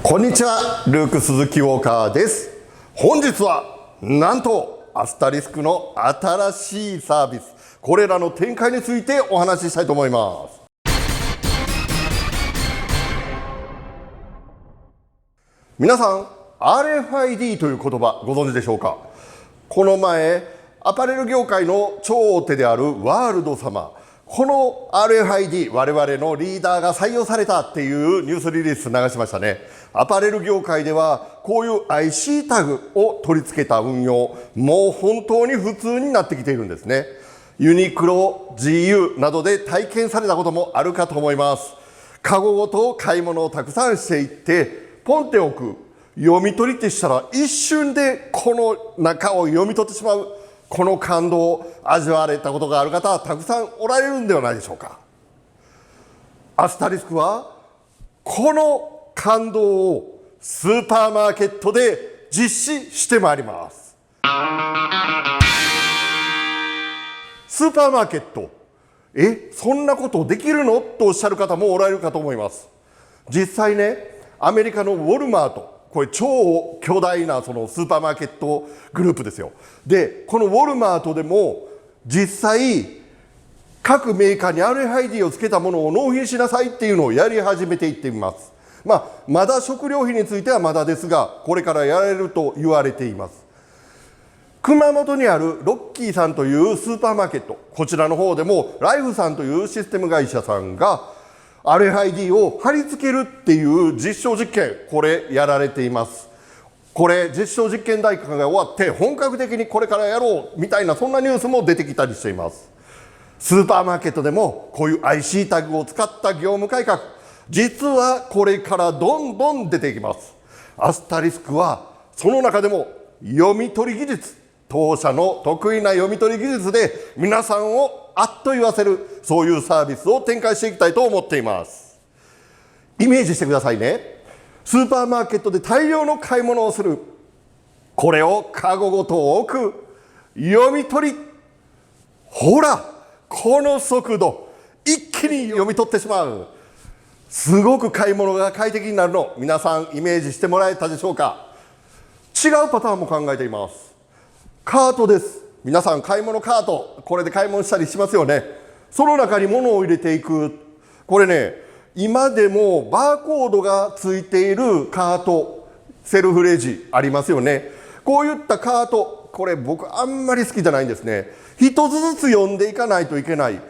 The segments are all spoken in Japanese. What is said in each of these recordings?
こんにちは、ルーク鈴木ウォーカーです。本日はなんとアスタリスクの新しいサービス、これらの展開についてお話ししたいと思います。皆さん RFID という言葉ご存知でしょうか。この前アパレル業界の超大手であるワールド様、この RFID 我々のリーダーが採用されたっていうニュースリリース流しましたね。アパレル業界ではこういう IC タグを取り付けた運用、もう本当に普通になってきているんですね。ユニクロ、GU などで体験されたこともあるかと思います。カゴごと買い物をたくさんしていってポンって置く、読み取りってしたら一瞬でこの中を読み取ってしまう、この感動を味わわれたことがある方はたくさんおられるんではないでしょうか。アスタリスクはこの感動をスーパーマーケットで実施してまいります。スーパーマーケット、そんなことできるのとおっしゃる方もおられるかと思います。実際ね、アメリカのウォルマート、これ超巨大なそのスーパーマーケットグループですよ。で、このウォルマートでも実際各メーカーに RFID をつけたものを納品しなさいっていうのをやり始めていっています。まだ食料品についてはまだですが、これからやられると言われています。熊本にあるロッキーさんというスーパーマーケット、こちらの方でもライフさんというシステム会社さんが RFID を貼り付けるっていう実証実験、これやられています。これ実証実験大会が終わって本格的にこれからやろうみたいな、そんなニュースも出てきたりしています。スーパーマーケットでもこういう IC タグを使った業務改革、実はこれからどんどん出ていきます。アスタリスクはその中でも読み取り技術、当社の得意な読み取り技術で皆さんをあっと言わせる、そういうサービスを展開していきたいと思っています。イメージしてくださいね。スーパーマーケットで大量の買い物をする、これをカゴごと置く、読み取り、ほらこの速度、一気に読み取ってしまう、すごく買い物が快適になるの、皆さんイメージしてもらえたでしょうか。違うパターンも考えています。カートです。皆さん買い物カート、これで買い物したりしますよね。その中に物を入れていく、これね、今でもバーコードがついているカート、セルフレジありますよね。こういったカート、これ僕あんまり好きじゃないんですね。一つずつ読んでいかないといけない。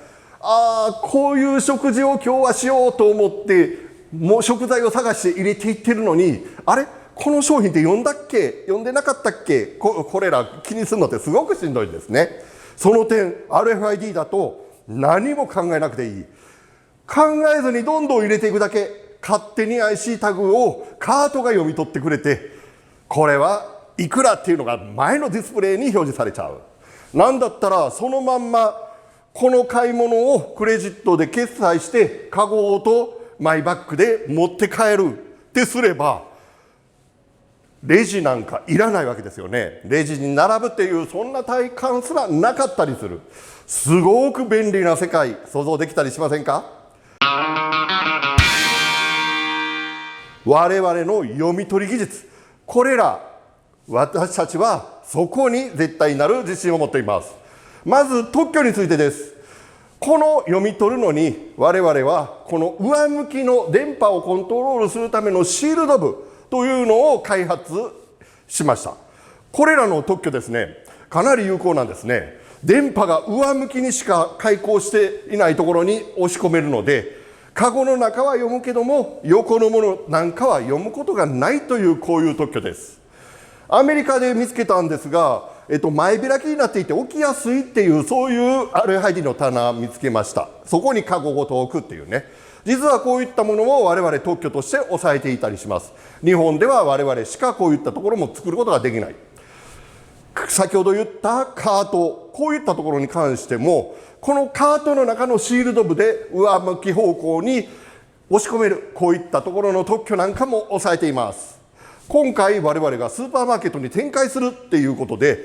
こういう食事を今日はしようと思ってもう食材を探して入れていってるのに、あれこの商品って読んだっけ読んでなかったっけ、これら気にするのってすごくしんどいですね。その点 RFID だと何も考えなくていい、考えずにどんどん入れていくだけ、勝手に IC タグをカートが読み取ってくれて、これはいくらっていうのが前のディスプレイに表示されちゃう。なんだったらそのまんまこの買い物をクレジットで決済してカゴごとマイバッグで持って帰るってすれば、レジなんかいらないわけですよね。レジに並ぶっていうそんな体感すらなかったりする、すごく便利な世界想像できたりしませんか。我々の読み取り技術、これら私たちはそこに絶対なる自信を持っています。まず特許についてです。この読み取るのに我々はこの上向きの電波をコントロールするためのシールド部というのを開発しました。これらの特許ですね、かなり有効なんですね。電波が上向きにしか開口していないところに押し込めるので、カゴの中は読むけども横のものなんかは読むことがないという、こういう特許です。アメリカで見つけたんですが、前開きになっていて置きやすいっていう、そういう RFID の棚見つけました。そこにカゴごと置くっていうね。実はこういったものも我々特許として抑えていたりします。日本では我々しかこういったところも作ることができない。先ほど言ったカート、こういったところに関してもこのカートの中のシールド部で上向き方向に押し込める、こういったところの特許なんかも抑えています。今回我々がスーパーマーケットに展開するっていうことで、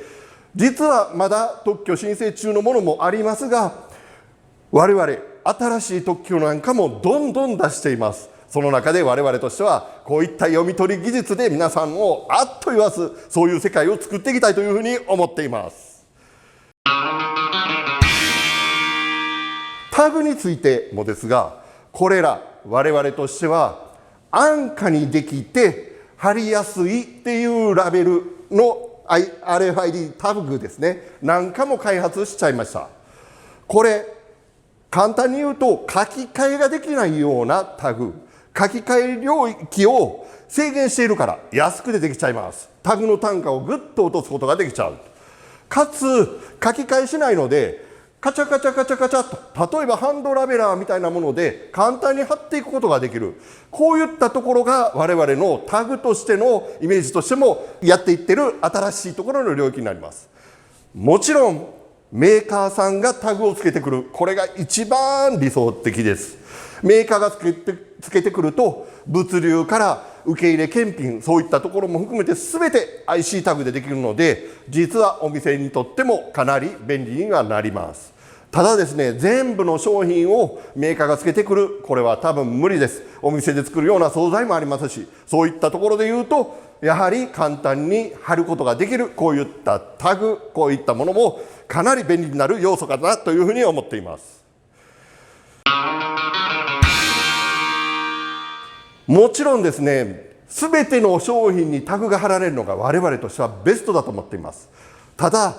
実はまだ特許申請中のものもありますが、我々新しい特許なんかもどんどん出しています。その中で我々としてはこういった読み取り技術で皆さんをあっと言わす、そういう世界を作っていきたいというふうに思っています。タグについてもですが、これら我々としては安価にできて貼りやすいっていうラベルの RFID タグですね、なんかも開発しちゃいました。これ簡単に言うと書き換えができないようなタグ、書き換え領域を制限しているから安くでできちゃいます。タグの単価をぐっと落とすことができちゃう。かつ書き換えしないのでカチャカチャカチャカチャと、例えばハンドラベラーみたいなもので簡単に貼っていくことができる。こういったところが我々のタグとしてのイメージとしてもやっていってる新しいところの領域になります。もちろんメーカーさんがタグをつけてくる、これが一番理想的です。メーカーがつけてくると物流から受け入れ検品、そういったところも含めて全て IC タグでできるので、実はお店にとってもかなり便利にはなります。ただですね、全部の商品をメーカーがつけてくる、これは多分無理です。お店で作るような惣菜もありますし、そういったところで言うとやはり簡単に貼ることができるこういったタグ、こういったものもかなり便利になる要素かなというふうに思っています。もちろんですね、すべての商品にタグが貼られるのが我々としてはベストだと思っています。ただ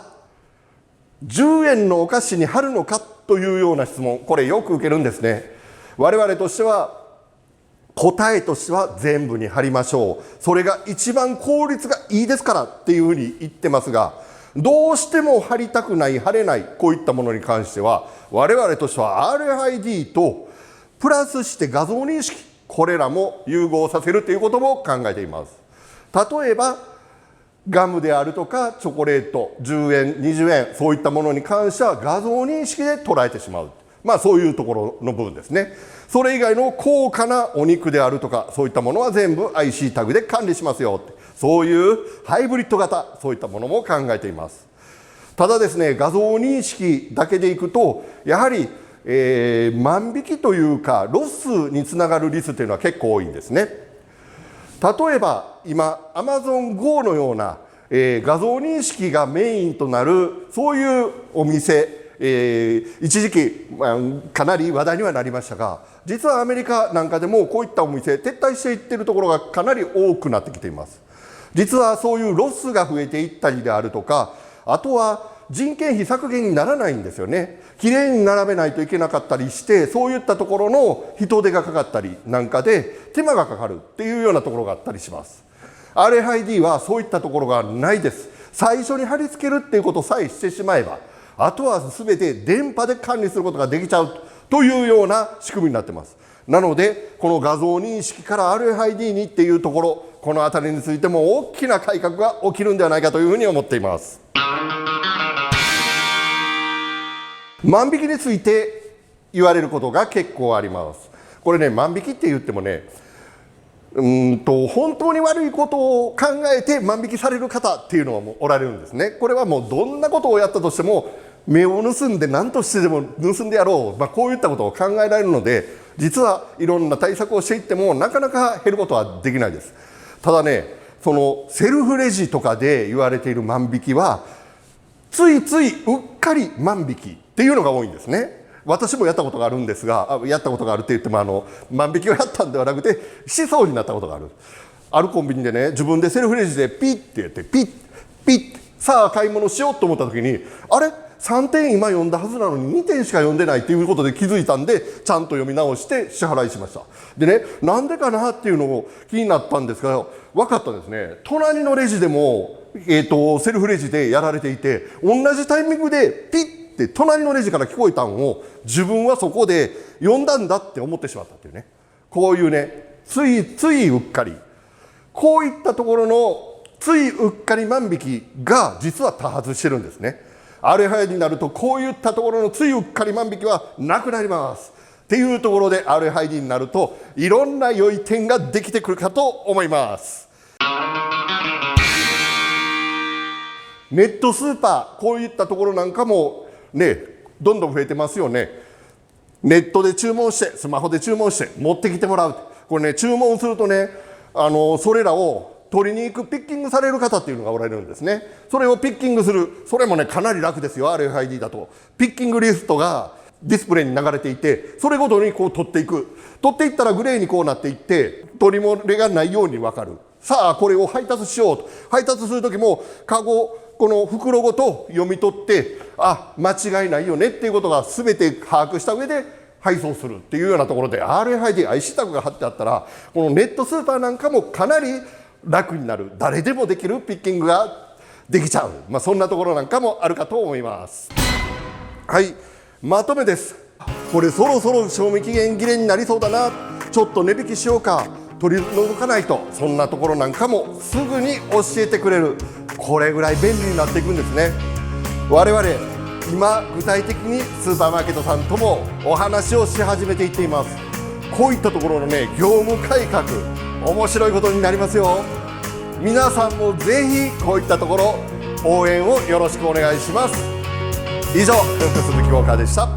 10円のお菓子に貼るのかというような質問、これよく受けるんですね。我々としては答えとしては全部に貼りましょう、それが一番効率がいいですからっていうふうに言ってますが、どうしても貼りたくない、貼れない、こういったものに関しては我々としては RFID とプラスして画像認識、これらも融合させるということも考えています。例えばガムであるとかチョコレート10円20円、そういったものに関しては画像認識で捉えてしまう、そういうところの部分ですね。それ以外の高価なお肉であるとかそういったものは全部 IC タグで管理しますよって、そういうハイブリッド型、そういったものも考えています。ただですね、画像認識だけでいくとやはり、万引きというかロスにつながるリスクというのは結構多いんですね。例えば今 Amazon Go のような、画像認識がメインとなるそういうお店、一時期、かなり話題にはなりましたが、実はアメリカなんかでもこういったお店撤退していっているところがかなり多くなってきています。実はそういうロスが増えていったりであるとか、あとは人件費削減にならないんですよね。きれいに並べないといけなかったりして、そういったところの人手がかかったりなんかで手間がかかるっていうようなところがあったりします。 RFID はそういったところがないです。最初に貼り付けるっていうことさえしてしまえば、あとは全て電波で管理することができちゃうというような仕組みになっています。なのでこの画像認識から RFID にっていうところ、この辺りについても大きな改革が起きるんではないかというふうに思っています。万引きについて言われることが結構あります。これね、万引きって言ってもね、本当に悪いことを考えて万引きされる方っていうのはもうおられるんですね。これはもうどんなことをやったとしても目を盗んで何としてでも盗んでやろう、こういったことを考えられるので、実はいろんな対策をしていってもなかなか減ることはできないです。ただね、そのセルフレジとかで言われている万引きはついついうっかり万引きっていうのが多いんですね。私もやったことがあるんですが、やったことがあるって言っても万引きをやったんではなくてしそうになったことがある。あるコンビニでね、自分でセルフレジでピッてやってピッピッ、さあ買い物しようと思った時に、あれ3点今読んだはずなのに2点しか読んでないっていうことで気づいたんで、ちゃんと読み直して支払いしました。でね、なんでかなっていうのを気になったんですが、分かったんですね。隣のレジでも、セルフレジでやられていて、同じタイミングでピッって隣のレジから聞こえたんを自分はそこで読んだんだって思ってしまったっていうね。こういうね、ついうっかり、こういったところのついうっかり万引きが実は多発してるんですね。RFID になるとこういったところのついうっかり万引きはなくなりますっていうところで、 RFID になるといろんな良い点ができてくるかと思います。ネットスーパー、こういったところなんかもね、どんどん増えてますよね。ネットで注文して、スマホで注文して持ってきてもらう。これね、注文するとね、それらを取りに行く、ピッキングされる方っていうのがおられるんですね。それをピッキングする。それもね、かなり楽ですよ、RFID だと。ピッキングリストがディスプレイに流れていて、それごとにこう取っていく。取っていったらグレーにこうなっていって、取り漏れがないように分かる。さあ、これを配達しようと。配達するときも、カゴ、この袋ごと読み取って、あ、間違いないよねっていうことが全て把握した上で配送するっていうようなところで RFID、IC タグが貼ってあったら、このネットスーパーなんかもかなり楽になる。誰でもできるピッキングができちゃう。そんなところなんかもあるかと思います。はい、まとめです。これそろそろ賞味期限切れになりそうだな。ちょっと値引きしようか。取り除かないと。そんなところなんかもすぐに教えてくれる。これぐらい便利になっていくんですね。我々今具体的にスーパーマーケットさんともお話をし始めていっています。こういったところのね、業務改革、面白いことになりますよ。皆さんもぜひこういったところ応援をよろしくお願いします。以上、鈴木ウォーカーでした。